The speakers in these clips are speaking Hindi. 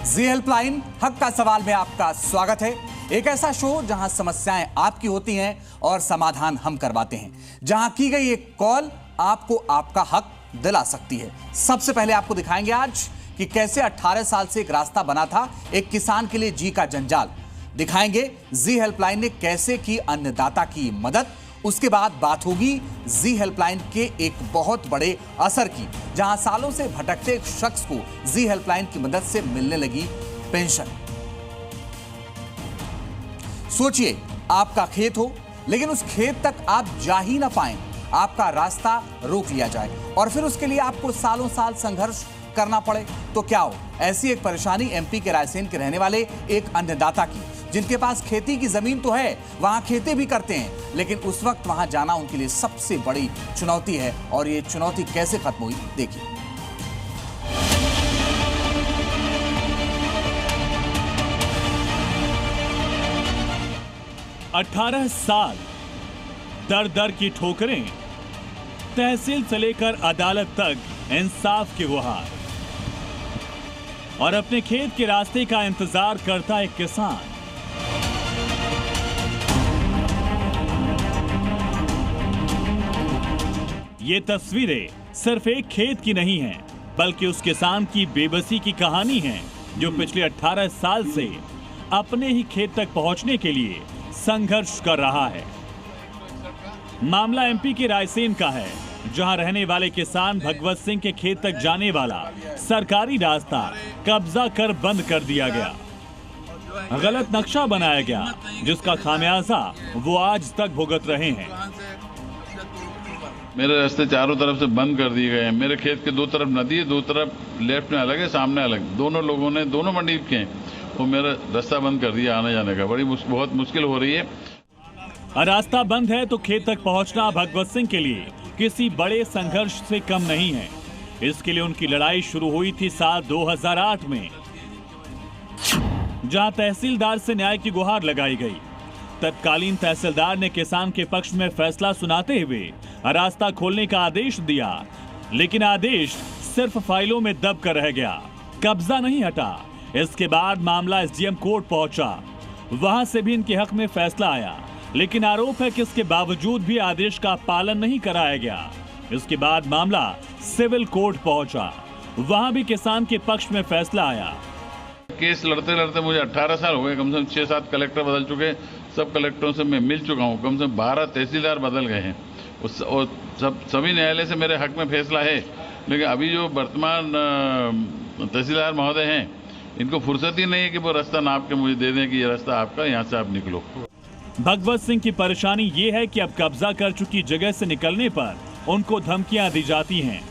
जी हेल्पलाइन हक का सवाल में आपका स्वागत है। एक ऐसा शो जहां समस्याएं आपकी होती हैं और समाधान हम करवाते हैं, जहां की गई एक कॉल आपको आपका हक दिला सकती है। सबसे पहले आपको दिखाएंगे आज कि कैसे 18 साल से एक रास्ता बना था एक किसान के लिए जी का जंजाल। दिखाएंगे जी हेल्पलाइन ने कैसे की अन्नदाता की मदद। उसके बाद बात होगी जी हेल्पलाइन के एक बहुत बड़े असर की, जहां सालों से भटकते एक शख्स को जी हेल्पलाइन की मदद से मिलने लगी पेंशन। सोचिए, आपका खेत हो लेकिन उस खेत तक आप जा ही ना पाएं, आपका रास्ता रोक लिया जाए और फिर उसके लिए आपको सालों साल संघर्ष करना पड़े तो क्या हो। ऐसी एक परेशानी एमपी के रायसेन के रहने वाले एक अन्नदाता की, जिनके पास खेती की जमीन तो है, वहां खेती भी करते हैं, लेकिन उस वक्त वहां जाना उनके लिए सबसे बड़ी चुनौती है। और ये चुनौती कैसे खत्म हुई, देखिए। अठारह साल दर दर की ठोकरें, तहसील से लेकर अदालत तक इंसाफ की गुहार, और अपने खेत के रास्ते का इंतजार करता एक किसान। ये तस्वीरें सिर्फ एक खेत की नहीं हैं, बल्कि उस किसान की बेबसी की कहानी है जो पिछले 18 साल से अपने ही खेत तक पहुंचने के लिए संघर्ष कर रहा है। मामला एमपी के रायसेन का है, जहां रहने वाले किसान भगवत सिंह के खेत तक जाने वाला सरकारी रास्ता कब्जा कर बंद कर दिया गया। गलत नक्शा बनाया गया, जिसका खामियाजा वो आज तक भुगत रहे हैं। मेरे रास्ते चारों तरफ से बंद कर दिए गए हैं। मेरे खेत के दो तरफ नदी है, दो तरफ लेफ्ट में अलग है, सामने अलग। दोनों लोगों ने, दोनों मंडी के हैं, वो मेरा रास्ता बंद कर दिया आने जाने का। बहुत मुश्किल हो रही है। रास्ता बंद है तो खेत तक पहुंचना भगवत सिंह के लिए किसी बड़े संघर्ष से कम नहीं है। इसके लिए उनकी लड़ाई शुरू हुई थी साल 2008 में, जहां तहसीलदार से न्याय की गुहार लगाई गई। तत्कालीन तहसीलदार ने किसान के पक्ष में फैसला सुनाते हुए रास्ता खोलने का आदेश दिया, लेकिन आदेश सिर्फ फाइलों में दब कर रह गया, कब्जा नहीं हटा। इसके बाद मामला एसडीएम कोर्ट पहुंचा, वहां से भी इनके हक में फैसला आया, लेकिन आरोप है कि इसके बावजूद भी आदेश का पालन नहीं कराया गया। इसके बाद मामला सिविल कोर्ट पहुंचा, वहां भी किसान के पक्ष में फैसला आया। केस लड़ते लड़ते मुझे 18 साल हो गए। कम से कम 6-7 कलेक्टर बदल चुके, सब कलेक्टरों से मैं मिल चुका हूँ। कम से कम 12 तहसीलदार बदल गए हैं और सभी न्यायालय से मेरे हक में फैसला है। लेकिन अभी जो वर्तमान तहसीलदार महोदय हैं, इनको फुर्सत ही नहीं है कि वो रास्ता नाप के मुझे दे दें कि ये रास्ता आपका, यहाँ से आप निकलो। भगवत सिंह की परेशानी ये है कि अब कब्जा कर चुकी जगह से निकलने पर उनको धमकियां दी जाती हैं।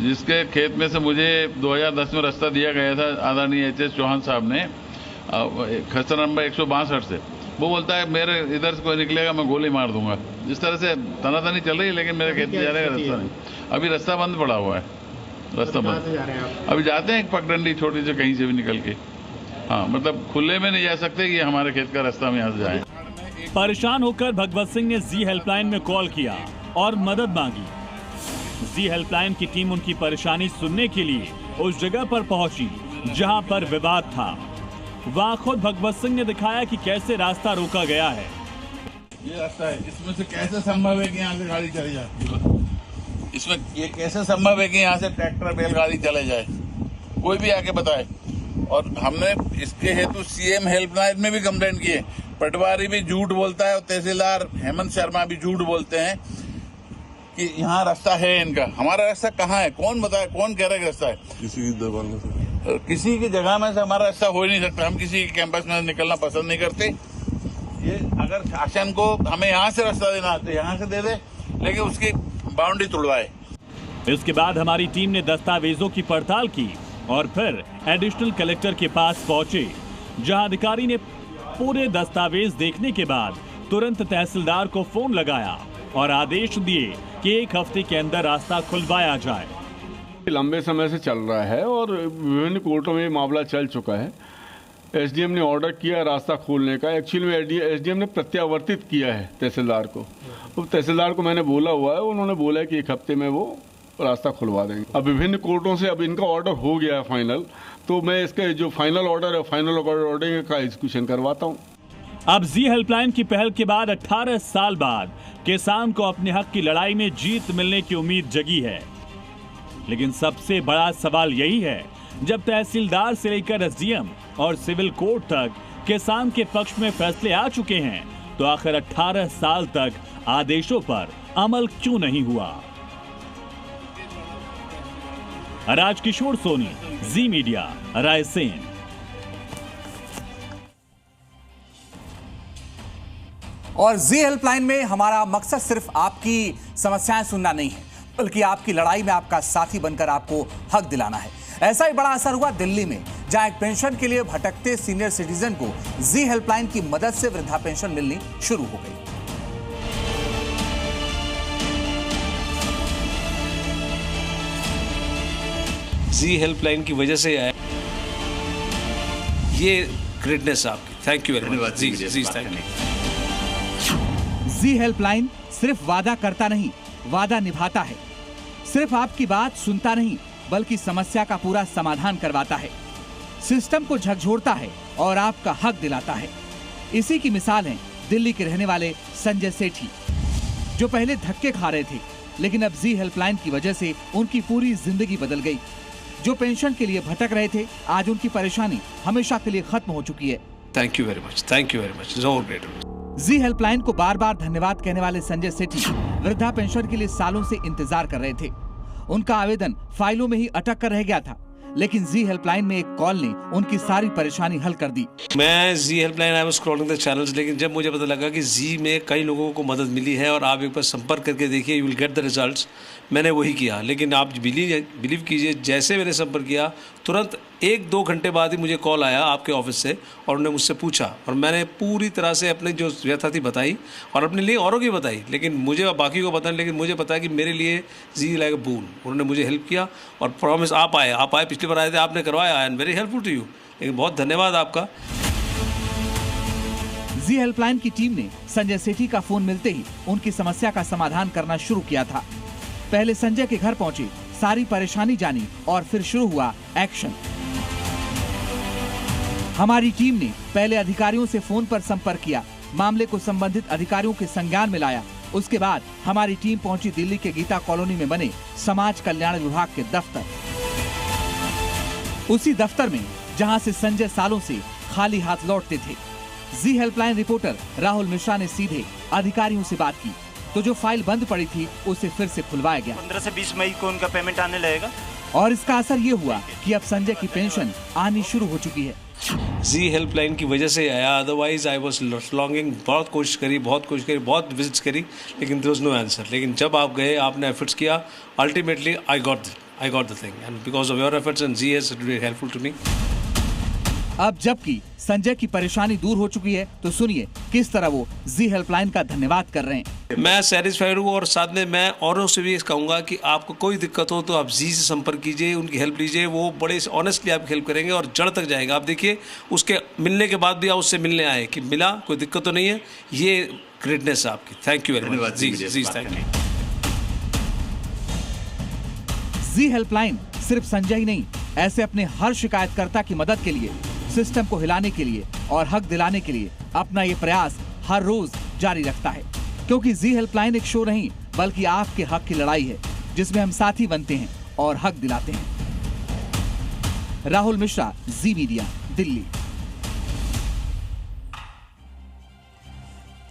जिसके खेत में से मुझे 2010 में रास्ता दिया गया था आदरणीय एच.एस. चौहान साहब ने, खसरा नंबर 162 से, वो बोलता है मेरे इधर से कोई निकलेगा मैं गोली मार दूंगा। जिस तरह से तनातनी चल रही है, लेकिन मेरे खेत में जाने का रास्ता नहीं। अभी रास्ता बंद पड़ा हुआ है, रास्ता बंद। अभी जाते हैं एक पगडंडी छोटी से कहीं से भी निकल के। हाँ, मतलब खुले में नहीं जा सकते कि हमारे खेत का रास्ता हम यहाँ से जाए। परेशान होकर भगवत सिंह ने जी हेल्पलाइन में कॉल किया और मदद मांगी। जी हेल्पलाइन की टीम उनकी परेशानी सुनने के लिए उस जगह पर पहुंची जहां पर विवाद था। वहां खुद भगवत सिंह ने दिखाया कि कैसे रास्ता रोका गया है। ये रास्ता है, इसमें से कैसे संभव है कि यहाँ से गाड़ी चली जाए? इसमें ये कैसे संभव है कि यहाँ से ट्रैक्टर बैलगाड़ी चले जाए? कोई भी आके बताए। और हमने इसके हेतु सीएम हेल्पलाइन में भी कंप्लेंट की है। पटवारी भी झूठ बोलता है और तहसीलदार हेमंत शर्मा भी झूठ बोलते हैं कि यहाँ रास्ता है इनका। हमारा रास्ता कहाँ है? कौन बताए? कौन कह रहा है रास्ता है? किसी की जगह में से हमारा रास्ता हो ही नहीं सकता। हम किसी के कैंपस में निकलना पसंद नहीं करते। ये अगर शासन को हमें यहाँ से रास्ता देना है तो यहाँ से दे दे, लेकिन उसकी बाउंड्री तोड़वाए। इसके बाद हमारी टीम ने दस्तावेजों की पड़ताल की और फिर एडिशनल कलेक्टर के पास पहुंचे, जहां अधिकारी ने पूरे दस्तावेज देखने के बाद तुरंत तहसीलदार को फोन लगाया और आदेश दिए कि 1 हफ्ते के अंदर रास्ता खुलवाया जाए। लंबे समय से चल रहा है और विभिन्न कोर्टों में मामला चल चुका है। एसडीएम ने ऑर्डर किया रास्ता खोलने का। एक्चुअली में एसडीएम ने प्रत्यावर्तित किया है तहसीलदार को। तो तहसीलदार को मैंने बोला हुआ है, उन्होंने बोला कि 1 हफ्ते में वो रास्ता खुलवा देंगे। अब विभिन्न कोर्टों से अब इनका ऑर्डर हो गया है फाइनल, तो मैं इसके जो फाइनल ऑर्डर है, फाइनल ऑर्डर का एग्जीक्यूशन करवाता हूँ। अब जी हेल्पलाइन की पहल के बाद 18 साल बाद किसान को अपने हक की लड़ाई में जीत मिलने की उम्मीद जगी है। लेकिन सबसे बड़ा सवाल यही है, जब तहसीलदार से लेकर एसडीएम और सिविल कोर्ट तक किसान के पक्ष में फैसले आ चुके हैं, तो आखिर 18 साल तक आदेशों पर अमल क्यों नहीं हुआ? राजकिशोर सोनी, जी मीडिया, रायसेन। और जी हेल्पलाइन में हमारा मकसद सिर्फ आपकी समस्याएं सुनना नहीं है, बल्कि आपकी लड़ाई में आपका साथी बनकर आपको हक दिलाना है। ऐसा ही बड़ा असर हुआ दिल्ली में, जहां एक पेंशन के लिए भटकते सीनियर सिटीजन को जी हेल्पलाइन की मदद से वृद्धा पेंशन मिलनी शुरू हो गई। जी हेल्पलाइन की वजह से आया ये ग्रेटनेस आपकी। Thank you very much. जी थैंक यू। जी हेल्पलाइन सिर्फ वादा करता नहीं, वादा निभाता है। सिर्फ आपकी बात सुनता नहीं, बल्कि समस्या का पूरा समाधान करवाता है, सिस्टम को झकझोरता है और आपका हक दिलाता है। इसी की मिसाल है दिल्ली के रहने वाले संजय सेठी, जो पहले धक्के खा रहे थे, लेकिन अब जी हेल्पलाइन की वजह से उनकी पूरी जिंदगी बदल गई। जो पेंशन के लिए भटक रहे थे, आज उनकी परेशानी हमेशा के लिए खत्म हो चुकी है। Thank you very much. Thank you very much. So great. जी हेल्पलाइन को बार बार धन्यवाद कहने वाले संजय सेठी वृद्धा पेंशन के लिए सालों से इंतजार कर रहे थे। उनका आवेदन फाइलों में ही अटक कर रह गया था, लेकिन जी हेल्पलाइन में एक कॉल ने उनकी सारी परेशानी हल कर दी। मैं जी helpline I was scrolling the channels, लेकिन जब मुझे पता लगा कि जी में कई लोगों को मदद मिली है और आप एक बार संपर्क करके देखिए, you will get the results, मैंने वही किया। लेकिन आप बिलीव कीजिए, जैसे मैंने संपर्क किया, तुरंत 1-2 घंटे बाद ही मुझे कॉल आया आपके ऑफिस से और उन्होंने मुझसे पूछा, और मैंने पूरी तरह से अपनी जो व्यथा थी बताई और अपने लिए औरों की बताई, लेकिन मुझे बाकी को पता नहीं, लेकिन मुझे पता है कि मेरे लिए जी लाइक अ बून। उन्होंने मुझे हेल्प किया और प्रॉमिस आप आए पिछली बार आए थे, आपने करवाया। I am very helpful to you. लेकिन बहुत धन्यवाद आपका। जी हेल्पलाइन की टीम ने संजय सेठी का फोन मिलते ही उनकी समस्या का समाधान करना शुरू किया था। पहले संजय के घर पहुंचे, सारी परेशानी जानी और फिर शुरू हुआ एक्शन। हमारी टीम ने पहले अधिकारियों से फोन पर संपर्क किया, मामले को संबंधित अधिकारियों के संज्ञान में लाया। उसके बाद हमारी टीम पहुंची दिल्ली के गीता कॉलोनी में बने समाज कल्याण विभाग के दफ्तर। उसी दफ्तर में जहां से संजय सालों से खाली हाथ लौटते थे। जी हेल्पलाइन रिपोर्टर राहुल मिश्रा ने सीधे अधिकारियों से बात की, तो जो फाइल बंद पड़ी थी उसे फिर से खुलवाया गया। 15 से 20 मई को उनका पेमेंट आने लगेगा और इसका असर ये हुआ कि अब संजय की पेंशन आनी शुरू हो चुकी है। जी हेल्पलाइन की वजह से आया, अदरवाइज आई वाज लॉन्गिंग। बहुत कोशिश करी, बहुत विजिट्स करी, लेकिन देयर वाज नो आंसर। लेकिन जब आप गए, आपने एफर्ट्स किया, ultimately I got the thing, and because of your efforts and Zee has been helpful to me. अब जबकि संजय की परेशानी दूर हो चुकी है, तो सुनिए किस तरह वो जी हेल्पलाइन का धन्यवाद कर रहे हैं। मैं सेटिस्फाइड हूँ और साथ में मैं औरों से भी कहूँगा कि आपको कोई दिक्कत हो तो आप जी से संपर्क कीजिए, उनकी हेल्प लीजिए। वो बड़े ऑनेस्टली आपकी हेल्प करेंगे और जड़ तक जाएगा। आप देखिए, उसके मिलने के बाद भी आप उससे मिलने आए कि मिला, कोई दिक्कत तो नहीं है। ये ग्रेटनेस है आपकी। Thank you very much. जी थैंक यू। जी हेल्पलाइन सिर्फ संजय ही नहीं, ऐसे अपने हर शिकायतकर्ता की मदद के लिए, सिस्टम को हिलाने के लिए और हक दिलाने के लिए अपना ये प्रयास हर रोज जारी रखता है। क्योंकि जी हेल्पलाइन एक शो नहीं, बल्कि आपके हक की लड़ाई है, जिसमें हम साथी बनते हैं और हक दिलाते हैं। राहुल मिश्रा, जी मीडिया, दिल्ली।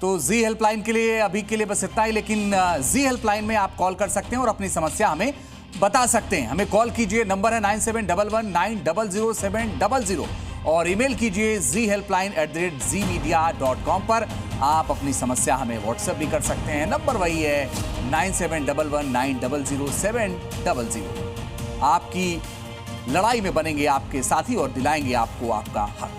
तो जी हेल्पलाइन के लिए अभी के लिए बस इतना ही, लेकिन जी हेल्पलाइन में आप कॉल कर सकते हैं और अपनी समस्या हमें बता सकते हैं। हमें कॉल कीजिए, नंबर है 9711900700 और ईमेल कीजिए zhelpline@zmedia.com पर। आप अपनी समस्या हमें व्हाट्सएप भी कर सकते हैं, नंबर वही है 9711900700। आपकी लड़ाई में बनेंगे आपके साथी और दिलाएंगे आपको आपका हक।